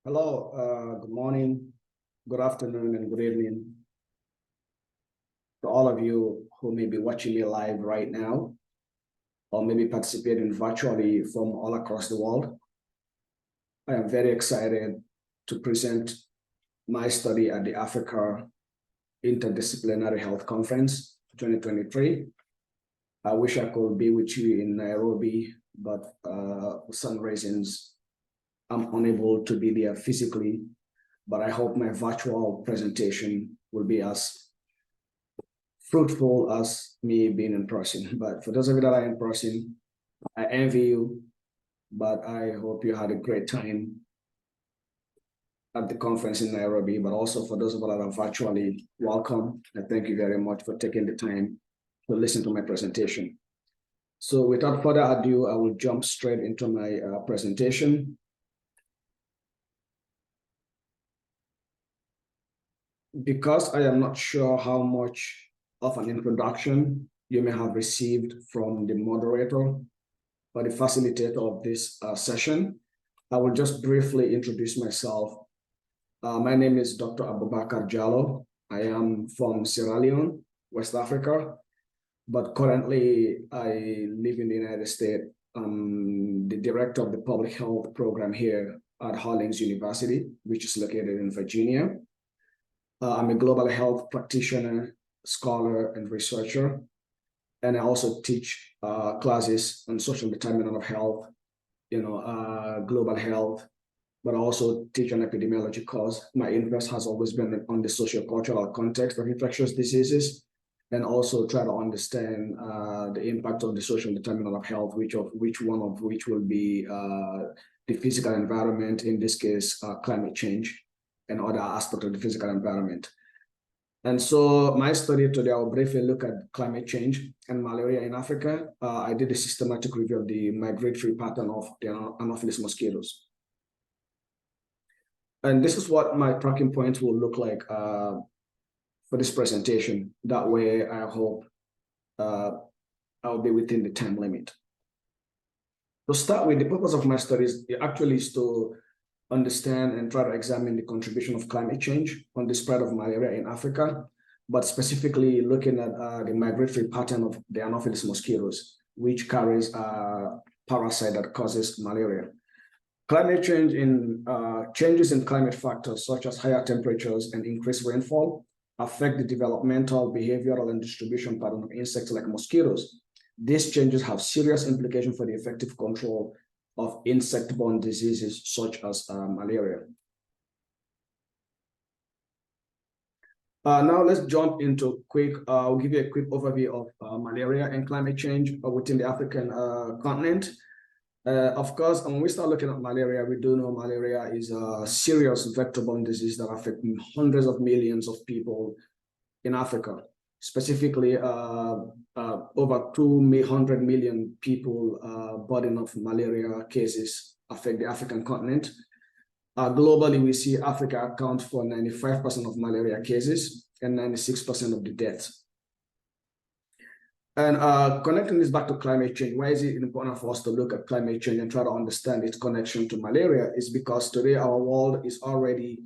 Hello, good morning, good afternoon, and good evening to all of you who may be watching me live right now, or maybe participating virtually from all across the world. I am very excited to present my study at the Africa Interdisciplinary Health Conference 2023. I wish I could be with you in Nairobi, but for some reasons, I'm unable to be there physically, but I hope my virtual presentation will be as fruitful as me being in person. But for those of you that are in person, I envy you, but I hope you had a great time at the conference in Nairobi. But also for those of you that are virtually, welcome. And thank you very much for taking the time to listen to my presentation. So without further ado, I will jump straight into my presentation. Because I am not sure how much of an introduction you may have received from the moderator or the facilitator of this session, I will just briefly introduce myself. My name is Dr. Abubakarr Jalloh. I am from Sierra Leone, West Africa, but currently I live in the United States. I'm the director of the public health program here at Hollings University, which is located in Virginia. I'm a global health practitioner, scholar, and researcher. And I also teach classes on social determinant of health, global health, but I also teach an epidemiology course. My interest has always been on the sociocultural context of infectious diseases, and also try to understand the impact of the social determinant of health, which one of which will be the physical environment, in this case, climate change, and other aspects of the physical environment. And so my study today, I'll briefly look at climate change and malaria in Africa. I did a systematic review of the migratory pattern of the Anopheles mosquitoes. And this is what my tracking points will look like for this presentation. That way, I hope I'll be within the time limit. To start with, the purpose of my studies actually is to understand and try to examine the contribution of climate change on the spread of malaria in Africa, but specifically looking at the migratory pattern of the Anopheles mosquitoes, which carries a parasite that causes malaria. Climate change changes in climate factors such as higher temperatures and increased rainfall affect the developmental, behavioral, and distribution pattern of insects like mosquitoes. These changes have serious implications for the effective control of insect-borne diseases such as malaria. Now let's jump into I'll give you a quick overview of malaria and climate change within the African continent. Of course, when we start looking at malaria, we do know malaria is a serious vector-borne disease that affects hundreds of millions of people in Africa. Specifically, over 200 million people burden of malaria cases affect the African continent. Globally, we see Africa accounts for 95% of malaria cases and 96% of the deaths. And connecting this back to climate change, why is it important for us to look at climate change and try to understand its connection to malaria? Is because today our world is already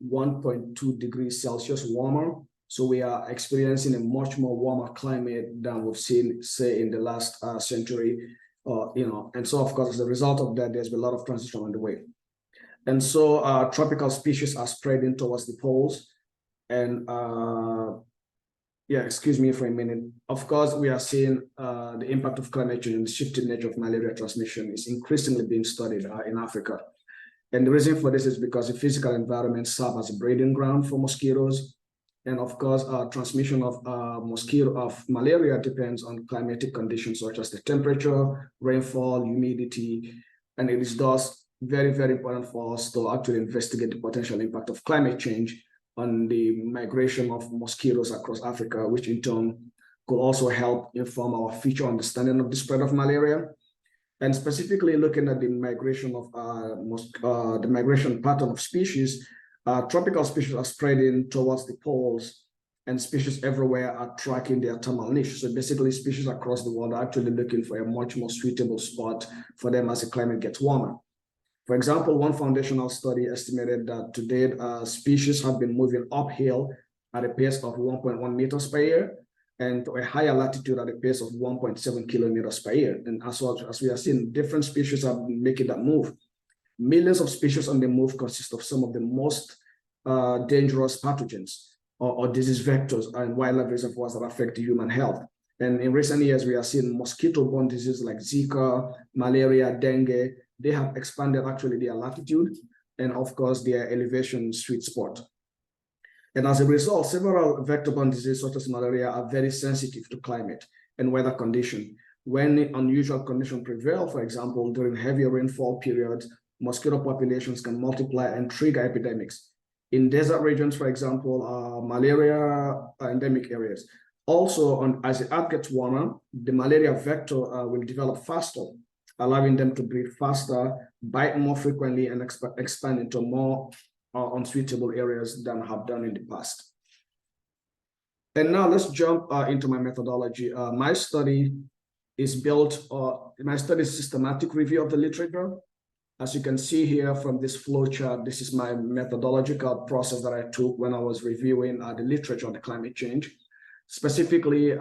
1.2 degrees Celsius warmer. So we are experiencing a much more warmer climate than we've seen, say, in the last century, and so of course, as a result of that, there's been a lot of transition on the way. And so tropical species are spreading towards the poles. And excuse me for a minute. Of course, we are seeing the impact of climate change and the shifting nature of malaria transmission is increasingly being studied in Africa. And the reason for this is because the physical environment serves as a breeding ground for mosquitoes. And of course, transmission of malaria depends on climatic conditions such as the temperature, rainfall, humidity, and it is thus very, very important for us to actually investigate the potential impact of climate change on the migration of mosquitoes across Africa, which in turn could also help inform our future understanding of the spread of malaria. And specifically looking at the migration of the migration pattern of species. Tropical species are spreading towards the poles, and species everywhere are tracking their thermal niche. So basically, species across the world are actually looking for a much more suitable spot for them as the climate gets warmer. For example, one foundational study estimated that to date, species have been moving uphill at a pace of 1.1 meters per year, and to a higher latitude at a pace of 1.7 kilometers per year. And as we are seeing, different species are making that move. Millions of species on the move consist of some of the most dangerous pathogens or disease vectors and wildlife reservoirs that affect human health. And in recent years, we are seeing mosquito-borne diseases like Zika, malaria, dengue. They have expanded actually their latitude and, of course, their elevation sweet spot. And as a result, several vector-borne diseases such as malaria are very sensitive to climate and weather conditions. When unusual conditions prevail, for example, during heavy rainfall periods, mosquito populations can multiply and trigger epidemics. In desert regions, for example, malaria endemic areas. Also, as the earth gets warmer, the malaria vector will develop faster, allowing them to breed faster, bite more frequently, and expand into more unsuitable areas than have done in the past. And now let's jump into my methodology. My study is systematic review of the literature. As you can see here from this flow chart, this is my methodological process that I took when I was reviewing the literature on the climate change. Specifically,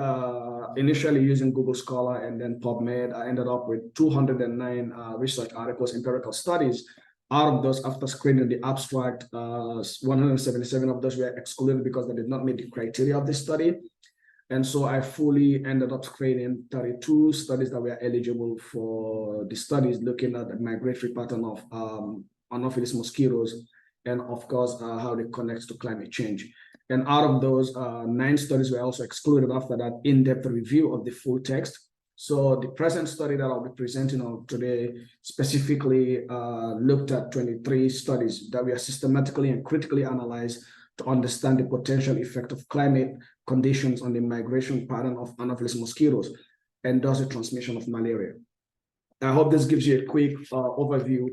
initially using Google Scholar and then PubMed, I ended up with 209 research articles, empirical studies. Out of those, after screening the abstract, 177 of those were excluded because they did not meet the criteria of the study. And so I fully ended up screening 32 studies that were eligible for the studies looking at the migratory pattern of Anopheles mosquitoes and, of course, how they connect to climate change. And out of those, 9 studies were also excluded after that in-depth review of the full text. So the present study that I'll be presenting on today specifically looked at 23 studies that were systematically and critically analyzed to understand the potential effect of climate conditions on the migration pattern of Anopheles mosquitoes and thus the transmission of malaria. I hope this gives you a quick overview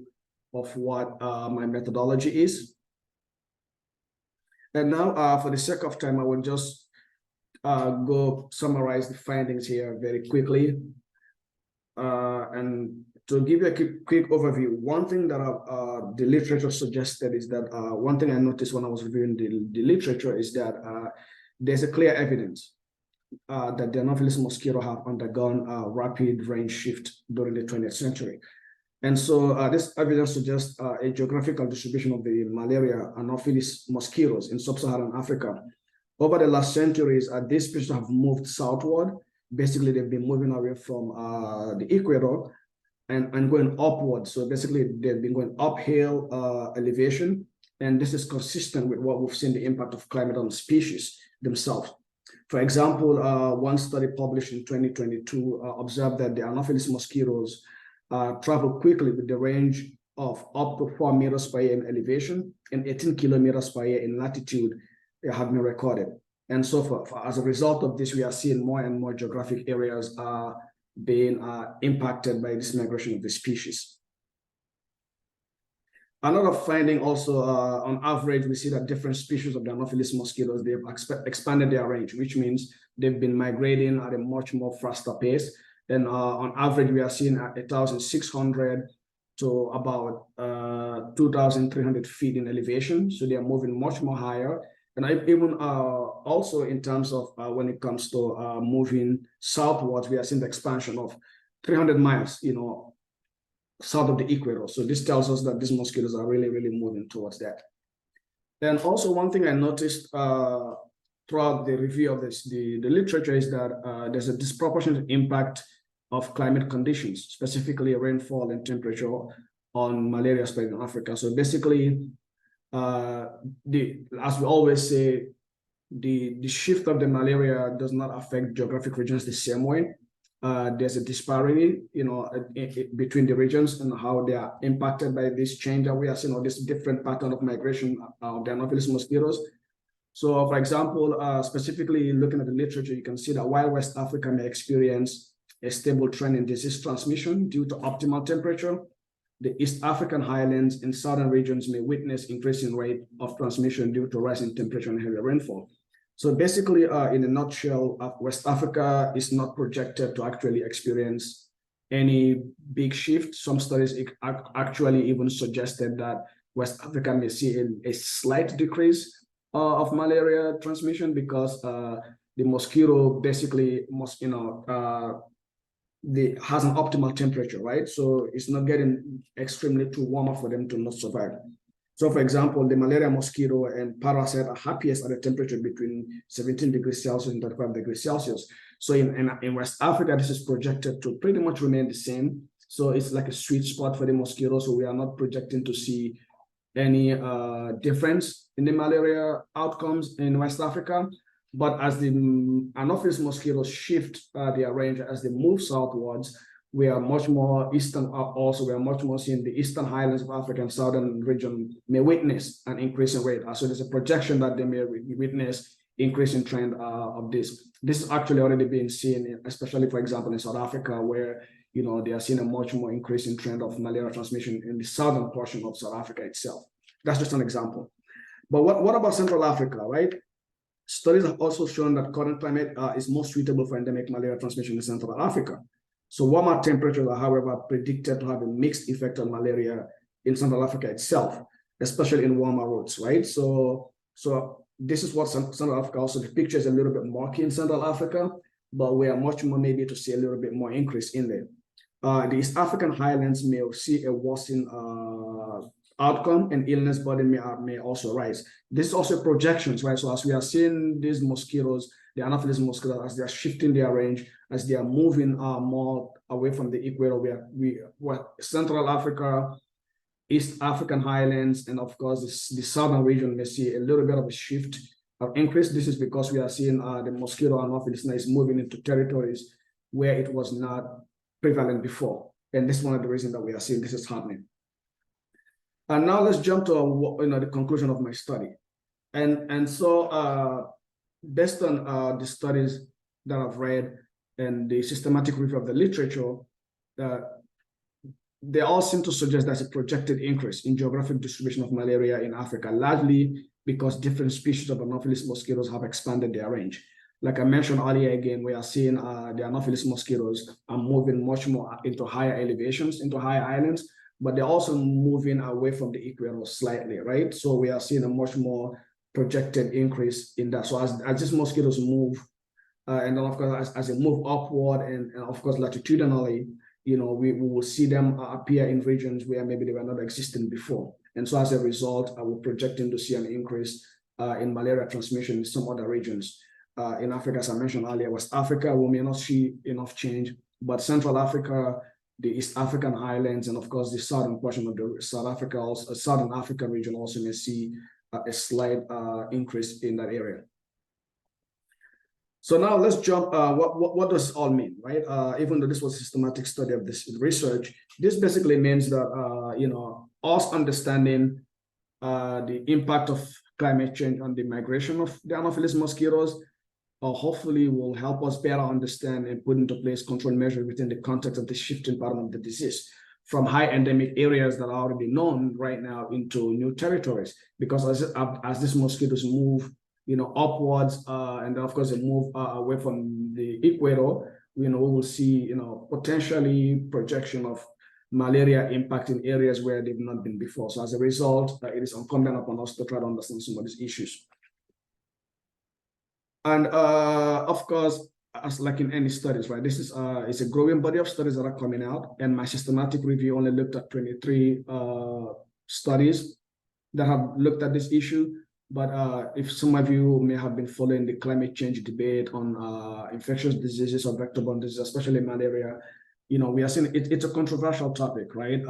of what my methodology is. And now, for the sake of time, I will just go summarize the findings here very quickly. And to give you a quick overview, one thing that the literature suggested is that one thing I noticed when I was reviewing the literature is that there's a clear evidence that the Anopheles mosquito have undergone rapid range shift during the 20th century. And so this evidence suggests a geographical distribution of the malaria Anopheles mosquitoes in sub-Saharan Africa. Over the last centuries, these species have moved southward. Basically, they've been moving away from the equator and going upward. So basically, they've been going uphill elevation. And this is consistent with what we've seen the impact of climate on species themselves. For example, one study published in 2022 observed that the Anopheles mosquitoes travel quickly with the range of up to 4 meters per year in elevation and 18 kilometers per year in latitude have been recorded. And so as a result of this, we are seeing more and more geographic areas being impacted by this migration of the species. Another finding also, on average, we see that different species of the Anopheles mosquitoes, they've expanded their range, which means they've been migrating at a much more faster pace. And on average, we are seeing 1,600 to about 2,300 feet in elevation. So they are moving much more higher. And even also in terms of when it comes to moving southwards, we are seeing the expansion of 300 miles, south of the equator. So this tells us that these mosquitoes are really, really moving towards that. And also one thing I noticed throughout the review of the literature is that there's a disproportionate impact of climate conditions, specifically rainfall and temperature on malaria spread in Africa. So basically, as we always say, the shift of the malaria does not affect geographic regions the same way. There's a disparity, between the regions and how they are impacted by this change that we are seeing, or this different pattern of migration of the Anopheles mosquitoes. So, for example, specifically looking at the literature, you can see that while West Africa may experience a stable trend in disease transmission due to optimal temperature, the East African highlands and southern regions may witness increasing rate of transmission due to rising temperature and heavy rainfall. So basically, in a nutshell, West Africa is not projected to actually experience any big shift. Some studies actually even suggested that West Africa may see a slight decrease of malaria transmission because the mosquito basically has an optimal temperature, right? So it's not getting extremely too warm for them to not survive. So for example, the malaria mosquito and parasite are happiest at a temperature between 17 degrees Celsius and 35 degrees Celsius. So in West Africa, this is projected to pretty much remain the same. So it's like a sweet spot for the mosquito. So we are not projecting to see any difference in the malaria outcomes in West Africa. But as the Anopheles mosquitoes shift their range as they move southwards, we are much more eastern. Also, we are much more seeing the eastern highlands of Africa and southern region may witness an increasing rate. So there's a projection that they may witness increasing trend of this. This is actually already being seen, especially, for example, in South Africa, where they are seeing a much more increasing trend of malaria transmission in the southern portion of South Africa itself. That's just an example. But what about Central Africa, right? Studies have also shown that current climate is more suitable for endemic malaria transmission in Central Africa. So warmer temperatures are, however, predicted to have a mixed effect on malaria in Central Africa itself, especially in warmer routes, right? So this is what Central Africa also, the picture is a little bit murky in Central Africa, but we are much more maybe to see a little bit more increase in there. The East African highlands may see a worsening outcome, and illness burden may also rise. This is also projections, right? So as we are seeing these mosquitoes, the Anopheles mosquitoes, as they are shifting their range, as they are moving more away from the equator, where Central Africa, East African highlands, and of course the southern region may see a little bit of a shift of increase. This is because we are seeing the mosquito Anopheles is moving into territories where it was not prevalent before. And this is one of the reasons that we are seeing this is happening. And now let's jump to the conclusion of my study. And so based on the studies that I've read and the systematic review of the literature, they all seem to suggest there's a projected increase in geographic distribution of malaria in Africa, largely because different species of Anopheles mosquitoes have expanded their range. Like I mentioned earlier, again, we are seeing the Anopheles mosquitoes are moving much more into higher elevations, into higher islands, but they're also moving away from the equator slightly, right? So we are seeing a much more projected increase in that. So as these mosquitoes move, and then of course, as they move upward and of course, latitudinally, we will see them appear in regions where maybe they were not existing before. And so as a result, we're projecting to see an increase in malaria transmission in some other regions. In Africa, as I mentioned earlier, West Africa, we may not see enough change, but Central Africa, the East African highlands, and of course, the southern portion of the Southern Africa region also may see a slight increase in that area. So now let's jump, what does this all mean, right? Even though this was a systematic study of this research, this basically means that, us understanding the impact of climate change on the migration of the Anopheles mosquitoes, hopefully will help us better understand and put into place control measures within the context of the shifting pattern of the disease from high endemic areas that are already known right now into new territories. Because as these mosquitoes move, upwards, and then of course they move away from the equator, we will see, potentially projection of malaria impacting areas where they've not been before. So as a result, it is incumbent upon us to try to understand some of these issues. And of course, as like in any studies, right? This is it's a growing body of studies that are coming out, and my systematic review only looked at 23 studies that have looked at this issue. But if some of you may have been following the climate change debate on infectious diseases or vector-borne diseases, especially malaria, we are seeing it's a controversial topic, right?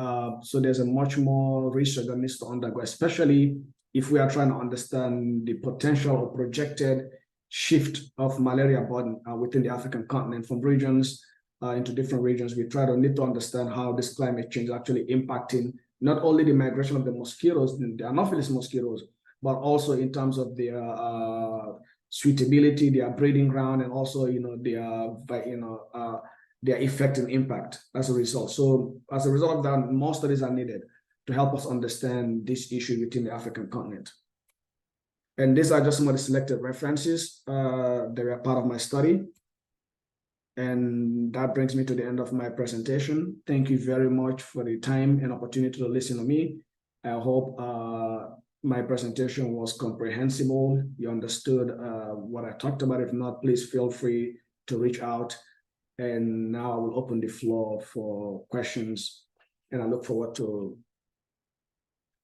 So there's a much more research that needs to undergo, especially if we are trying to understand the potential or projected shift of malaria burden within the African continent from regions into different regions. We need to understand how this climate change is actually impacting not only the migration of the mosquitoes, the Anopheles mosquitoes, but also in terms of their suitability, their breeding ground, and also their effect and impact as a result. So as a result of that, more studies are needed to help us understand this issue within the African continent. And these are just some of the selected references that were part of my study. And that brings me to the end of my presentation. Thank you very much for the time and opportunity to listen to me. I hope my presentation was comprehensible. You understood what I talked about. If not, please feel free to reach out. And now I will open the floor for questions, and I look forward to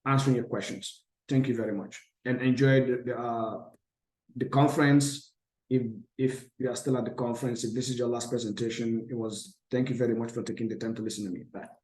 answering your questions. Thank you very much, and enjoy the conference. If you are still at the conference, if this is your last presentation, thank you very much for taking the time to listen to me. Bye.